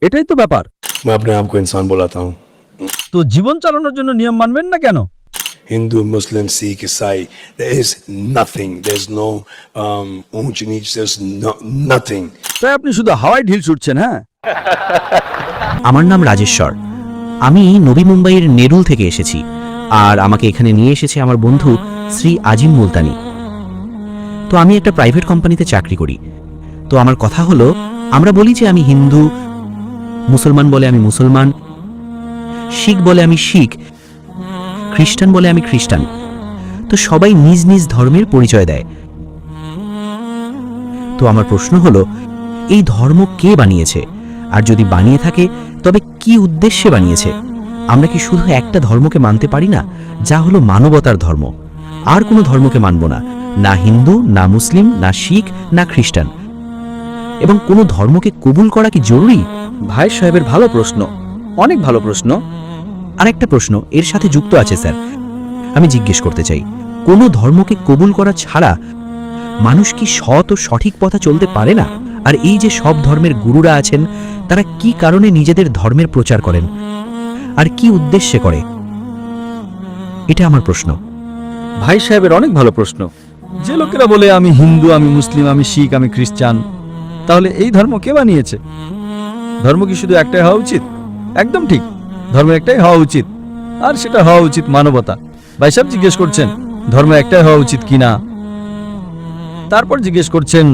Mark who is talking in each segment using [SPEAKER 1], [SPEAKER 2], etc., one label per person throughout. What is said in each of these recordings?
[SPEAKER 1] এটাই তো ব্যাপার।
[SPEAKER 2] मैं अपने आप को इंसान बुलाता हूँ।
[SPEAKER 1] তো জীবন চালানোর জন্য নিয়ম মানবেন না কেন?
[SPEAKER 2] Hindu, Muslim, Sikh, Isai, there is nothing. There's no ऊंच नीच. There's nothing.
[SPEAKER 1] তাই আপনি শুধু হাওয়ায় ঢিল ছুটছেন। হ্যাঁ,
[SPEAKER 3] আমার নাম রাজেশ্বর। আমি নবী মুম্বাইয়ের নেরুল থেকে এসেছি, আর আমাকে এখানে নিয়ে এসেছে আমার বন্ধু শ্রী আজিম মুলতানি। তো আমি একটা প্রাইভেট কোম্পানিতে চাকরি করি। তো আমার কথা হলো, আমরা বলি যে আমি হিন্দু, মুসলমান বলে আমি মুসলমান, শিখ বলে আমি শিখ, খ্রিস্টান বলে আমি খ্রিস্টান। তো সবাই নিজ নিজ ধর্মের পরিচয় দেয়। তো আমার প্রশ্ন হলো, এই ধর্ম কে বানিয়েছে? আর যদি বানিয়ে থাকে তবে কি উদ্দেশ্যে বানিয়েছে? আমরা কি শুধু একটা ধর্মকে মানতে পারি না, যা হলো মানবতার ধর্ম? আর কোনো ধর্মকে মানব না, না হিন্দু, না মুসলিম, না শিখ, না খ্রিস্টান। এবং কোনো ধর্মকে কবুল করা কি জরুরি?
[SPEAKER 1] ভাই সাহেবের ভালো প্রশ্ন, অনেক ভালো প্রশ্ন।
[SPEAKER 3] আরেকটা প্রশ্ন এর সাথে যুক্ত আছে স্যার, আমি জিজ্ঞেস করতে চাই, কোনো ধর্মকে কবুল করা ছাড়া মানুষ কি সৎ ও সঠিক পথে চলতে পারে না? আর এই যে সব ধর্মের গুরুরা আছেন, তারা কি কারণে নিজেদের ধর্মের প্রচার করেন আর কি উদ্দেশ্যে করে? এটা আমার প্রশ্ন।
[SPEAKER 1] ভাই সাহেবের অনেক ভালো প্রশ্ন। যে লোকেরা বলে আমি হিন্দু, আমি মুসলিম, আমি শিখ, আমি খ্রিস্টান, তাহলে এই ধর্ম কে বানিয়েছে? ধর্ম কি শুধু একটাই হওয়া উচিত? একদম ঠিক, ধর্ম একটাই হওয়া উচিত, আর সেটা হওয়া উচিত মানবতা। ভাই সাহেব জিজ্ঞেস করছেন ধর্ম একটাই হওয়া উচিত কিনা, তারপর জিজ্ঞেস করছেন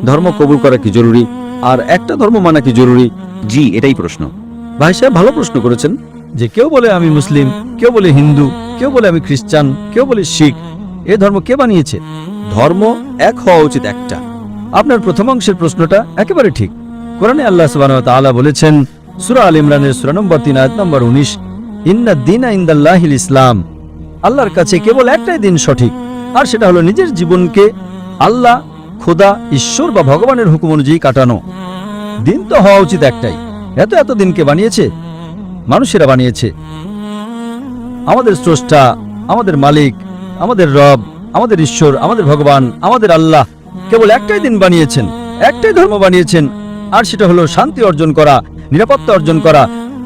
[SPEAKER 1] ধর্ম কবুল করা কি জরুরি আর একটা ধর্ম মানা কি জরুরি।
[SPEAKER 3] জি, এটাই প্রশ্ন।
[SPEAKER 1] ভাই সাহেব ভালো প্রশ্ন করেছেন যে কেউ বলে আমি মুসলিম, কেউ বলে হিন্দু, কেউ বলে আমি খ্রিস্টান, কেউ বলে শিখ। এ ধর্ম কে বানিয়েছে? ধর্ম এক হওয়া উচিত একটা। আপনার প্রথম অংশের প্রশ্নটা একেবারে ঠিক। কোরআনে আল্লাহ সুবহানাহু ওয়া তাআলা বলেছেন সূরা আল ইমরানের সূরা নম্বর 3 আয়াত নম্বর 19, ইন্নাদ দীনা ইনদাল্লাহিল ইসলাম। আল্লাহর কাছে কেবল একটাই দিন সঠিক, আর সেটা হলো নিজের জীবনকে আল্লাহ, খোদা, ঈশ্বর বা ভগবানের হুকুম অনুযায়ী কাটানো। দিন তো হওয়া উচিত একটাই। এত দিনকে বানিয়েছে মানুষেরা বানিয়েছে। আমাদের স্রষ্টা, আমাদের মালিক, আমাদের রব, আমাদের ঈশ্বর, আমাদের ভগবান, আমাদের আল্লাহ কেবল একটাই দিন বানিয়েছেন, একটাই ধর্ম বানিয়েছেন, আর সেটা হলো শান্তি অর্জন করা, নিরাপত্তা অর্জন করা,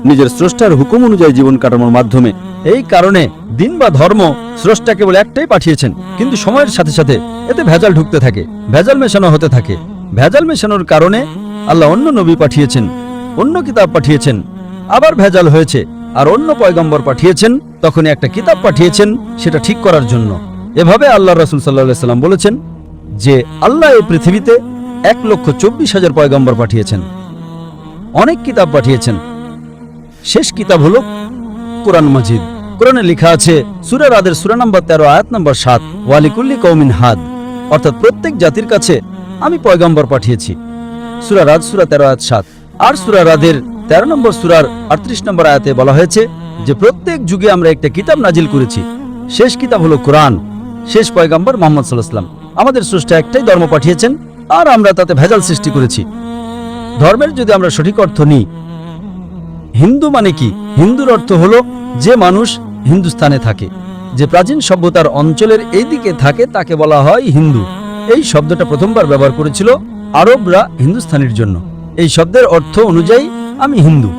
[SPEAKER 1] নিজের স্রষ্টার হুকুম অনুযায়ী জীবন কাটানোর মাধ্যমে। এই কারণে দিন বা ধর্ম স্রষ্টা কেবল একটাই পাঠিয়েছেন, কিন্তু সময়ের সাথে সাথে এতে ভেজাল ঢুকতে থাকে, ভেজাল মেশানো হতে থাকে। ভেজাল মেশানোর কারণে আল্লাহ অন্য নবী পাঠিয়েছেন, অন্য কিতাব পাঠিয়েছেন, আবার ভেজাল হয়েছে, আর অন্য পয়গম্বর পাঠিয়েছেন, তখনই একটা কিতাব পাঠিয়েছেন সেটা ঠিক করার জন্য। এভাবে আল্লাহ রাসূল সাল্লাল্লাহু আলাইহি সাল্লাম বলেছেন যে আল্লাহ এই পৃথিবীতে 1,24,000 পয়গম্বর পাঠিয়েছেন, অনেক কিতাব পাঠিয়েছেন। শেষ কিতাব হলো কোরআন মাজিদ। কোরআনে লেখা আছে সূরা রাদের সূরা নম্বর 13 আয়াত নম্বর 7, ওয়ালিকুল্লি কওমিন হাদ, অর্থাৎ প্রত্যেক জাতির কাছে আমি পয়গম্বর পাঠিয়েছি। সূরা রাদ সূরা 13 আয়াত 7। আর সূরা রাদের 13 নম্বর সূরার 38 নম্বর আয়াতে বলা হয়েছে যে প্রত্যেক যুগে আমরা একটা কিতাব নাজিল করেছি, শেষ কিতাব হলো কোরআন, শেষ পয়গম্বর মুহাম্মদ সাল্লাল্লাহু আলাইহি ওয়াসাল্লাম। আমাদের স্রষ্টা একটাই ধর্ম পাঠিয়েছেন, আর আমরা তাতে ভেজাল সৃষ্টি করেছি। ধর্মের যদি আমরা সঠিক অর্থ নিই, হিন্দু মানে কি? হিন্দুর অর্থ হলো যে মানুষ হিন্দুস্তানে থাকে, যে প্রাচীন সভ্যতার অঞ্চলের এই দিকে থাকে, তাকে বলা হয় হিন্দু। এই শব্দটা প্রথমবার ব্যবহার করেছিল আরবরা হিন্দুস্তানির জন্য। এই শব্দের অর্থ অনুযায়ী আমি হিন্দু।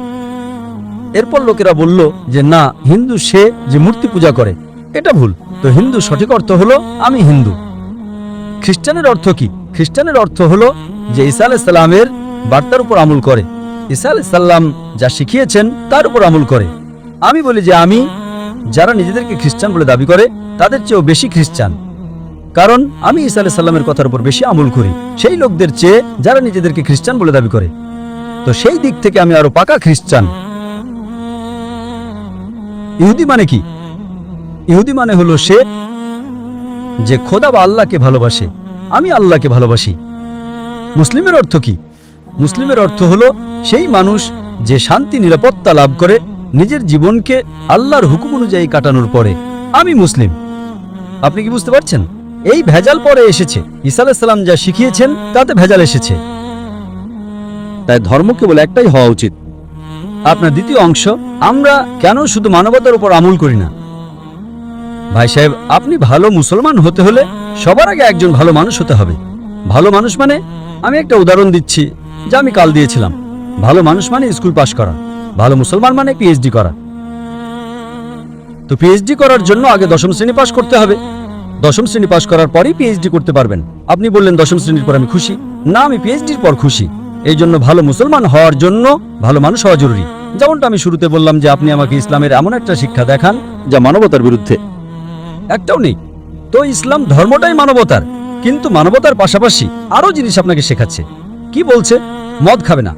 [SPEAKER 1] এরপর লোকেরা বলল যে না, হিন্দু সে যে মূর্তি পূজা করে। এটা ভুল। তো হিন্দু সঠিক অর্থ হলো আমি হিন্দু। খ্রিস্টানের অর্থ কি? খ্রিস্টানের অর্থ হলো যে ঈসা আলাইহিস সালামের বার্তার উপর আমল করে, ঈসা আলাইহিস সালাম যা শিখিয়েছেন তার উপর আমল করে। আমি বলি যে আমি, যারা নিজেদেরকে খ্রিস্টান বলে দাবি করে, তাদের চেয়েও বেশি খ্রিস্টান, কারণ আমি ঈসা আলাইহিস সালামের কথার উপর বেশি আমল করি সেই লোকদের চেয়ে যারা নিজেদেরকে খ্রিস্টান বলে দাবি করে। তো সেই দিক থেকে আমি আরো পাকা খ্রিস্টান। ইহুদি মানে কি? ইহুদি মানে হলো সে যে খোদা বা আল্লাহকে ভালোবাসে। আমি আল্লাহকে ভালোবাসি। মুসলিমের অর্থ কি? মুসলিমের অর্থ হলো সেই মানুষ যে শান্তি নিরাপত্তা লাভ করে নিজের জীবনকে আল্লাহর হুকুম অনুযায়ী কাটানোর পরে। আমি মুসলিম। আপনি কি বুঝতে পারছেন? এই ভেজাল পরে এসেছে। ঈসা আলাইহিস সালাম যা শিখিয়েছেন তাতে ভেজাল এসেছে। তাই ধর্ম কেবল একটাই হওয়া উচিত। আপনার দ্বিতীয় অংশ, আমরা কেন শুধু মানবতার উপর আমল করি না? ভাই সাহেব, আপনি ভালো মুসলমান হতে হলে সবার আগে একজন ভালো মানুষ হতে হবে। ভালো মানুষ মানে, আমি একটা উদাহরণ দিচ্ছি, যা আমি কাল দিয়েছিলাম। ভালো মানুষ মানে স্কুল পাশ করা, ভালো মুসলমান মানে পিএইচডি করা। তো পিএইচডি করার জন্য আগে 10ম শ্রেণী পাশ করতে হবে। 10ম শ্রেণী পাশ করার পরেই পিএইচডি করতে পারবেন। আপনি বললেন 10ম শ্রেণীর পর আমি খুশি। না, আমি পিএইচডির পর খুশি। এই জন্য ভালো মুসলমান হওয়ার জন্য ভালো মানুষ হওয়া জরুরি। যেমনটা আমি শুরুতে বললাম যে আপনি আমাকে ইসলামের এমন একটা শিক্ষা দেখান যা মানবতার বিরুদ্ধে, একটাও নেই। তো ইসলাম ধর্মটাই মানবতার, কিন্তু মানবতার পাশাপাশি আরো জিনিস আপনাকে শেখাচ্ছে। কি বলছে? মদ খাবে না।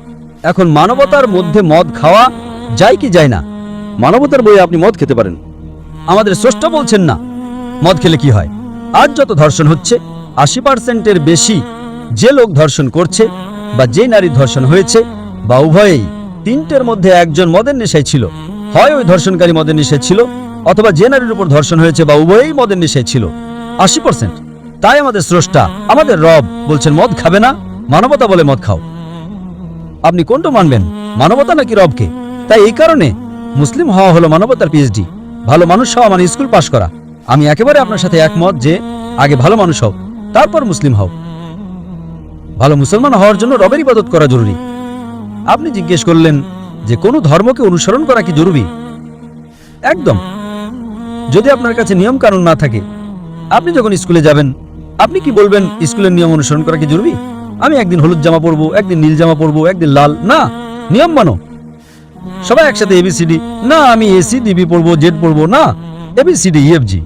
[SPEAKER 1] এখন মানবতার মধ্যে মদ খাওয়া যায় কি যায় না? মানবতার বইয়ে আপনি মদ খেতে পারেন, আমাদের স্রষ্টা বলছেন না। মদ খেলে কি হয়? আজ যত ধর্ষণ হচ্ছে 80%-এর বেশি যে লোক ধর্ষণ করছে বা যে নারী ধর্ষণ হয়েছে বা উভয়েই, 3টের মধ্যে একজন মদের নেশায় ছিল। হয় ওই ধর্ষণকারী মদের নেশায় ছিল, অথবা যে নারীর উপর ধর্ষণ হয়েছে বা উভয়েই মদের নেশায় ছিল। 80%। তাই আমাদের স্রষ্টা, আমাদের রব বলছেন মদ খাবে না, মানবতা বলে মদ খাও। আপনি কোনটা মানবেন, মানবতা নাকি রবকে? তাই এই কারণে মুসলিম হওয়া হলো মানবতার পিএইচডি। ভালো মানুষ হওয়া মানে স্কুল পাশ করা। আমি একেবারে আপনার সাথে একমত যে আগে ভালো মানুষ হও, তারপর মুসলিম হও। ভালো মুসলমান হওয়ার জন্য রবের ইবাদত করা জরুরি। আপনি জিজ্ঞেস করলেন যে কোনো ধর্মকে অনুসরণ করা কি জরুরি? একদম। যদি আপনার কাছে নিয়ম কানুন না থাকে, আপনি যখন স্কুলে যাবেন আপনি কি বলবেন স্কুলের নিয়ম অনুসরণ করা কি জরুরি? আমি একদিন হলুদ জামা পরবো, একদিন নীল জামা পরবো, একদিন লাল? না, নিয়ম মানো। সবাই একসাথে এবিসিডি? না, আমি এসি ডিবি পড়বো, জেড পড়বো না, এবিসিডি ইএফজি।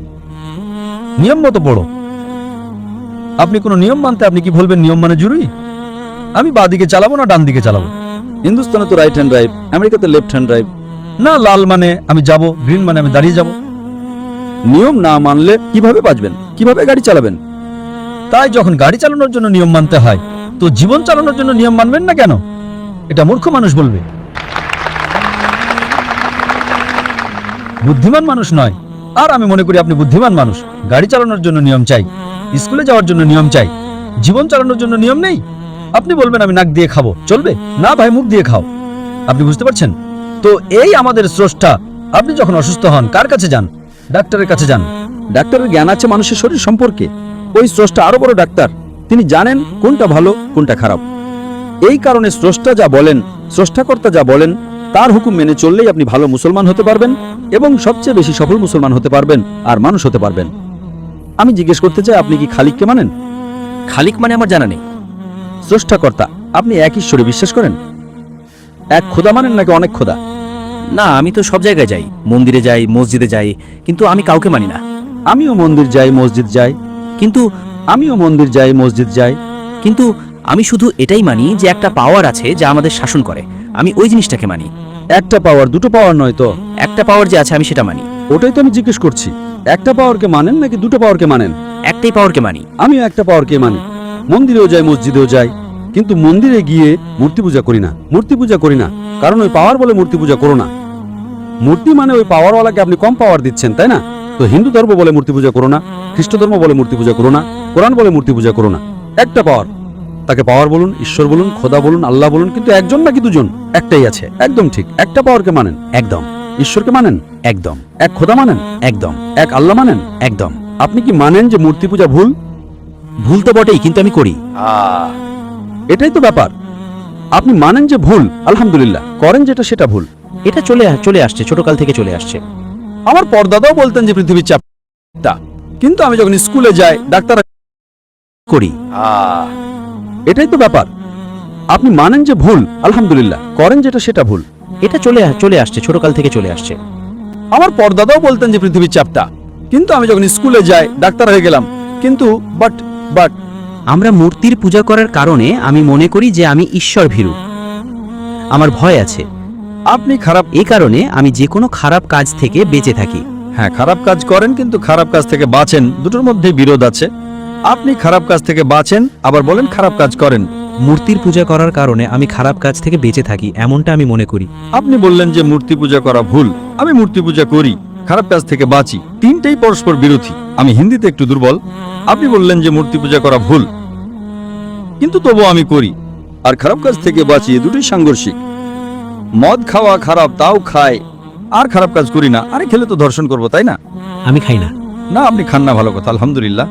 [SPEAKER 1] নিয়ম মতো পড়ো। আপনি কোনো নিয়ম মানতে আপনি কি বলবেন নিয়ম মানে জরুরি? আমি বাঁ দিকে চালাবো না ডান দিকে চালাবো? হিন্দুস্তানে তো রাইট হ্যান্ড ড্রাইভ, আমেরিকাতে লেফট হ্যান্ড ড্রাইভ। না, লাল মানে আমি যাব, গ্রিন মানে আমি দাঁড়িয়ে যাব। নিয়ম না মানলে কিভাবে বাঁচবেন, কিভাবে গাড়ি চালাবেন? তাই যখন গাড়ি চালানোর জন্য নিয়ম মানতে হয়, তো জীবন চালানোর জন্য নিয়ম মানবেন না কেন? এটা মূর্খ মানুষ বলবে, বুদ্ধিমান মানুষ নয়। আর আমি মনে করি আপনি বুদ্ধিমান মানুষ। গাড়ি চালানোর জন্য নিয়ম চাই, স্কুলে যাওয়ার জন্য নিয়ম চাই, জীবন চালানোর জন্য নিয়ম নেই। আপনি বলবেন আমি নাক দিয়ে খাবো, চলবে না ভাই, মুখ দিয়ে খাও। আপনি বুঝতে পারছেন তো? এই আমাদের স্রষ্টা। আপনি যখন অসুস্থ হন কার কাছে যান? ডাক্তারের কাছে যান। ডাক্তারের জ্ঞান আছে মানুষের শরীর সম্পর্কে। ওই স্রষ্টা আরো বড় ডাক্তার, তিনি জানেন কোনটা ভালো কোনটা খারাপ। এই কারণে স্রষ্টা যা বলেন, স্রষ্টাকর্তা যা বলেন, তার হুকুম মেনে চললেই আপনি ভালো মুসলমান হতে পারবেন এবং সবচেয়ে বেশি সফল মুসলমান হতে পারবেন আর মানুষ হতে পারবেন। আমি জিজ্ঞেস করতে চাই, আপনি কি খালিককে মানেন?
[SPEAKER 3] খালিক মানে আমার জানা নেই।
[SPEAKER 1] স্রষ্টাকর্তা, আপনি এক ঈশ্বরে বিশ্বাস করেন? এক খোদা মানেন নাকি অনেক খোদা?
[SPEAKER 3] না, আমি তো সব জায়গায় যাই, মন্দিরে যাই, মসজিদে যাই, কিন্তু আমি কাউকে মানি না।
[SPEAKER 1] আমিও মন্দির যাই, মসজিদ যাই,
[SPEAKER 3] কিন্তু
[SPEAKER 1] আমিও মন্দির যাই, মসজিদ যাই।
[SPEAKER 3] কিন্তু আমি শুধু এটাই মানি যে একটা পাওয়ার আছে যা আমাদের শাসন করে। আমি ওই জিনিসটাকে মানি।
[SPEAKER 1] একটা পাওয়ার, দুটো পাওয়ার নয় তো?
[SPEAKER 3] একটা পাওয়ার যে আছে আমি সেটা মানি।
[SPEAKER 1] ওটাই তো আমি জিজ্ঞেস করছি, একটা পাওয়ারকে মানেন নাকি দুটো পাওয়ারকে মানেন?
[SPEAKER 3] একটাই পাওয়ারকে মানি।
[SPEAKER 1] আমিও একটা পাওয়ারকে মানি। মন্দিরেও যাই, মসজিদেও যাই, কিন্তু মন্দিরে গিয়ে মূর্তি পূজা করি না, মূর্তি পূজা করি না। কারণ ওই পাওয়ার বলে মূর্তি পূজা করো না। মূর্তি মানে ওই পাওয়ারওয়ালাকে আপনি কম পাওয়ার দিচ্ছেন, তাই না? তো হিন্দু ধর্ম বলে মূর্তি পূজা করো না, খ্রিস্ট ধর্ম বলে মূর্তি পূজা করো না, কোরআন বলে মূর্তি পূজা করো না। একটা পাওয়ার, তাকে পাওয়ার বলুন, ঈশ্বর বলুন, খোদা বলুন, আল্লাহ বলুন, কিন্তু একজন নাকি দুজন? একটাই আছে। একদম ঠিক। একটা পাওয়ারকে মানেন?
[SPEAKER 3] একদম।
[SPEAKER 1] ঈশ্বরকে মানেন?
[SPEAKER 3] একদম।
[SPEAKER 1] এক খোদা মানেন?
[SPEAKER 3] একদম।
[SPEAKER 1] এক আল্লাহ মানেন?
[SPEAKER 3] একদম।
[SPEAKER 1] আপনি কি মানেন যে মূর্তি পূজা ভুল?
[SPEAKER 3] ভুল তো বটেই, কিন্তু আমি করি।
[SPEAKER 1] এটাই তো ব্যাপার। আপনি মানেন যে ভুল, আলহামদুলিল্লাহ, করেন যেটা সেটা ভুল।
[SPEAKER 3] এটা চলে আসছে, ছোটকাল থেকে চলে আসছে।
[SPEAKER 1] আমার পরদাদাও বলতেন যে পৃথিবীর চাপটা, কিন্তু আমি যখন স্কুলে যাই ডাক্তার
[SPEAKER 3] করি।
[SPEAKER 1] এটাই তো ব্যাপার। আপনি মানেন যে ভুল, আলহামদুলিল্লাহ, করেন যেটা সেটা ভুল।
[SPEAKER 3] এটা চলে আসছে, ছোটকাল থেকে চলে আসছে।
[SPEAKER 1] আমার পরদাদাও বলতেন যে পৃথিবীর চাপটা, কিন্তু আমি যখন স্কুলে যাই ডাক্তার হয়ে গেলাম। কিন্তু বাট
[SPEAKER 3] আমরা মূর্তির পূজা করার কারণে আমি মনে করি যে আমি ঈশ্বর ভীরু। আমার ভয় আছে।
[SPEAKER 1] আপনি খারাপ,
[SPEAKER 3] এই কারণে আমি যে কোনো খারাপ কাজ থেকে বেঁচে থাকি।
[SPEAKER 1] হ্যাঁ, খারাপ কাজ করেন কিন্তু খারাপ কাজ থেকে বাঁচেন, দুটোর মধ্যে বিরোধ আছে। আপনি খারাপ কাজ থেকে বাঁচেন, আবার বলেন খারাপ কাজ করেন।
[SPEAKER 3] মূর্তির পূজা করার কারণে আমি খারাপ কাজ থেকে বেঁচে থাকি, এমনটা আমি মনে করি।
[SPEAKER 1] আপনি বললেন যে মূর্তি পূজা করা ভুল, আমি মূর্তি পূজা করি, খারাপ কাজ থেকে বাঁচি, তিনটেই পরস্পর বিরোধী। আমি হিন্দিতে একটু দুর্বল। আপনি বললেন যে মূর্তি পূজা করা ভুল, কিন্তু তবুও আমি করি, আর খারাপ কাজ থেকে বাঁচি, দুটোই সাংঘর্ষিক। মদ খাওয়া খারাপ, তাও খায়, আর খারাপ কাজ করি না। আরে খেলে তো ধর্ষণ করবো, তাই না?
[SPEAKER 3] আমি খাই না।
[SPEAKER 1] না, আপনি খান না, ভালো কথা, আলহামদুলিল্লাহ।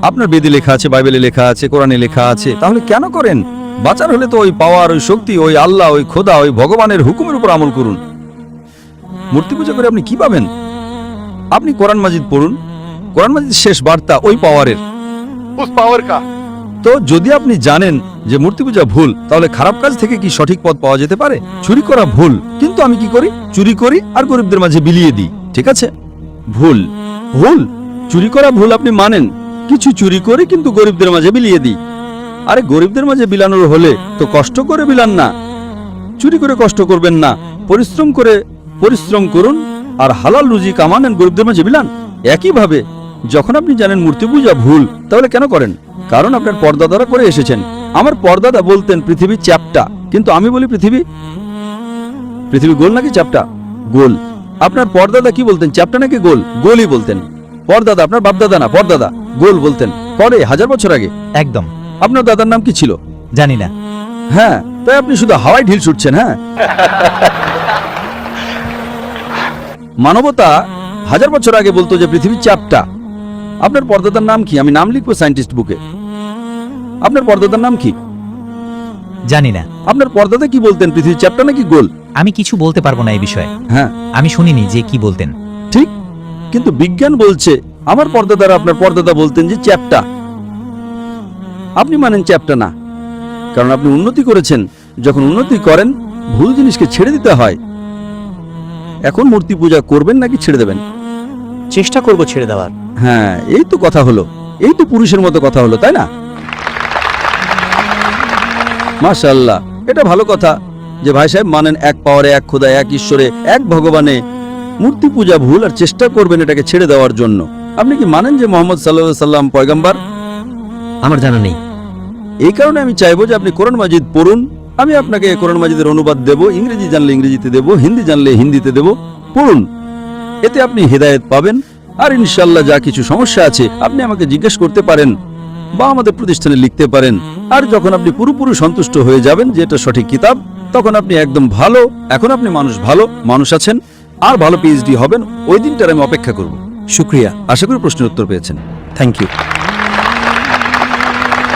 [SPEAKER 1] আপনার বেদে লেখা আছে, বাইবেলে লেখা আছে, কোরআনে লেখা আছে, তাহলে কেন করেন? বাঁচার হলে তো ওই পাওয়ার, ওই শক্তি, ওই আল্লাহ, ওই খোদা, ওই ভগবানের হুকুমের উপর আমল করুন। মূর্তি পূজা করে আপনি কি পাবেন? আপনি কোরআন মাজিদ পড়ুন, কোরআন মাজিদ শেষ বার্তা ওই পাওয়ারের।
[SPEAKER 4] उस पावर का
[SPEAKER 1] তো যদি আপনি জানেন যে মূর্তি পূজা ভুল, তাহলে খারাপ কাজ থেকে কি সঠিক পথ পাওয়া যেতে পারে? চুরি করা ভুল, কিন্তু আমি কি করি? চুরি করি আর গরিবদের মাঝে বিলিয়ে দিই। ঠিক আছে, ভুল ভুল, চুরি করা ভুল আপনি মানেন, কিছু চুরি করি কিন্তু গরিবদের মাঝে বিলিয়ে দিই। আরে গরিবদের মাঝে বিলানোর হলে তো কষ্ট করে বিলান না, চুরি করে কষ্ট করবেন না, পরিশ্রম করুন আর হালাল রুজি কামানেন, গরিবদের মাঝে বিলান। একইভাবে যখন আপনি জানেন মূর্তি পূজা ভুল, তাহলে কেন করেন? কারণ আপনার পর্দাদারা করে এসেছেন। আমার পর্দাদা বলতেন পৃথিবী চ্যাপ্টা, কিন্তু আমি বলি পৃথিবী গোল নাকি চ্যাপ্টা? গোল। আপনার পর্দাদা কি বলতেন, চ্যাপ্টা নাকি গোল? গোলই বলতেন। পর্দাদা, আপনার বাপদাদা না, পর্দাদা গোল বলতেন, পরে 1000 বছর আগে।
[SPEAKER 5] একদম
[SPEAKER 1] আপনার দাদার নাম কি ছিল?
[SPEAKER 5] জানি না।
[SPEAKER 1] হ্যাঁ, তাই আপনি শুধু হাওয়ায় ঢিল ছুটছেন। হ্যাঁ, মানবতা 1000 বছর আগে বলতো যে পৃথিবী চ্যাপ্টা। আপনার পর্দাদার নাম কি? আমি নাম লিখবো সায়েন্টিস্ট বুকে। আপনার পর্দাদার নাম কি?
[SPEAKER 5] জানি না।
[SPEAKER 1] আপনার পর্দাদা কি বলতেন, পৃথিবী চ্যাপ্টা নাকি গোল?
[SPEAKER 5] আমি কিছু বলতে পারবো না এই বিষয়ে।
[SPEAKER 1] হ্যাঁ
[SPEAKER 5] আমি শুনিনি যে কি বলতেন।
[SPEAKER 1] ঠিক, কিন্তু বিজ্ঞান বলছে আমার পর্দাদারা আপনার পর্দাদা বলতেন যে চ্যাপ্টা। আপনি মানেন চ্যাপ্টা না, কারণ আপনি উন্নতি করেছেন। যখন উন্নতি করেন, ভুল জিনিসকে ছেড়ে দিতে হয়। এখন মূর্তি পূজা করবেন নাকি ছেড়ে দেবেন?
[SPEAKER 5] চেষ্টা করব ছেড়ে দেওয়ার।
[SPEAKER 1] হ্যাঁ, এই তো কথা হলো, এই তো পুরুষের মতো কথা হলো, তাই না? মাশাআল্লাহ, এটা ভালো কথা যে ভাই সাহেব মানেন এক পাওয়ারে, এক খোদায়, এক ঈশ্বরে, এক ভগবানে। মূর্তি পূজা ভুল আর চেষ্টা করবেন এটাকে ছেড়ে দেওয়ার জন্য। আপনি কি মানেন যে মোহাম্মদ সাল্লাল্লাহু আলাইহি সাল্লাম পয়গম্বর?
[SPEAKER 3] আমার জানা নেই।
[SPEAKER 1] এই কারণে আমি চাইবো যে আপনি কোরআন মাজিদ পড়ুন। আমি আপনাকে কোরআন মাজিদের অনুবাদ দেব, ইংরেজি জানলে ইংরেজিতে দেব, হিন্দি জানলে হিন্দিতে দেব। পড়ুন, এতে আপনি হেদায়েত পাবেন। আর ইনশাআল্লাহ যা কিছু সমস্যা আছে আপনি আমাকে জিজ্ঞেস করতে পারেন বা আমাদের প্রতিষ্ঠানে লিখতে পারেন। আর যখন আপনি পুরোপুরি সন্তুষ্ট হয়ে যাবেন যে এটা সঠিক কিতাব, তখন আপনি একদম ভালো, এখন আপনি ভালো মানুষ আছেন আর ভালো পিএইচডি হবেন। ওই দিনটার আমি অপেক্ষা করব। শুক্রিয়া, আশা করি প্রশ্নের উত্তর পেয়েছেন। Thank you.